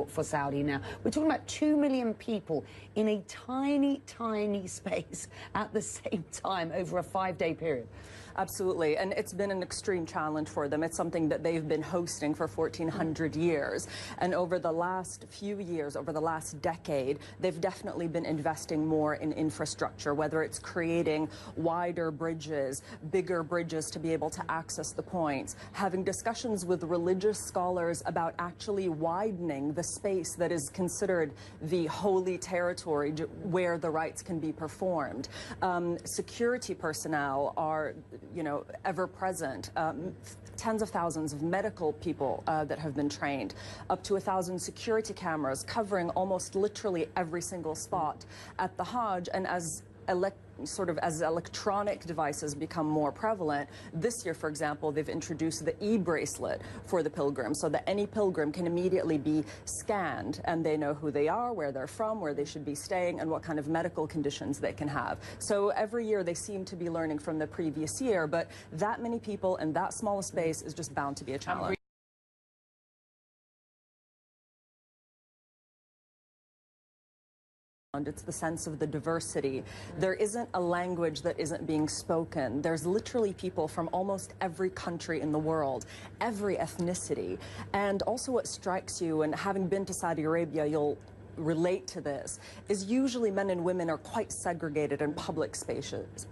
for Saudi now. We're talking about 2 million people in a tiny, tiny space at the same time over a 5-day period. Absolutely, and it's been an extreme challenge for them. It's something that they've been hosting for 1,400 years. And over the last few years, over the last decade, they've definitely been investing more in infrastructure, whether it's creating wider bridges, bigger bridges to be able to access the points, having discussions with religious scholars about actually widening the space that is considered the holy territory where the rites can be performed. Security personnel are ever present. Tens of thousands of medical people that have been trained, up to 1,000 security cameras covering almost literally every single spot at the Hajj. And as electronic devices become more prevalent, this year, for example, they've introduced the e-bracelet for the pilgrim so that any pilgrim can immediately be scanned and they know who they are, where they're from, where they should be staying, and what kind of medical conditions they can have. So every year they seem to be learning from the previous year, but that many people in that small a space is just bound to be a challenge. It's the sense of the diversity. There isn't a language that isn't being spoken. There's literally people from almost every country in the world, every ethnicity. And also what strikes you, and having been to Saudi Arabia, you'll relate to this, is usually men and women are quite segregated in public spaces.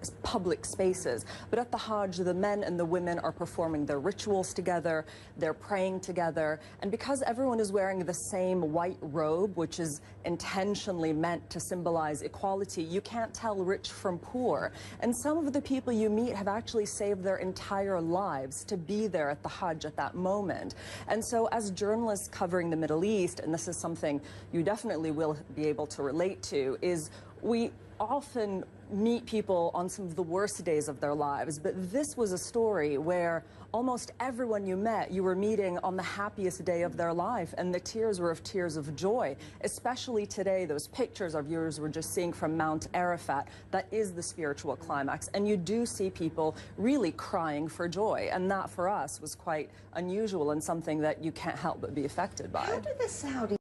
But at the Hajj, the men and the women are performing their rituals together, they're praying together, and because everyone is wearing the same white robe, which is intentionally meant to symbolize equality, you can't tell rich from poor. And some of the people you meet have actually saved their entire lives to be there at the Hajj at that moment. And so as journalists covering the Middle East, and this is something you definitely will be able to relate to, is we often meet people on some of the worst days of their lives, but this was a story where almost everyone you met, you were meeting on the happiest day of their life, and the tears were of tears of joy, especially today. Those pictures our viewers were just seeing from Mount Arafat, that is the spiritual climax, and you do see people really crying for joy, and that for us was quite unusual and something that you can't help but be affected by. How do the Saudi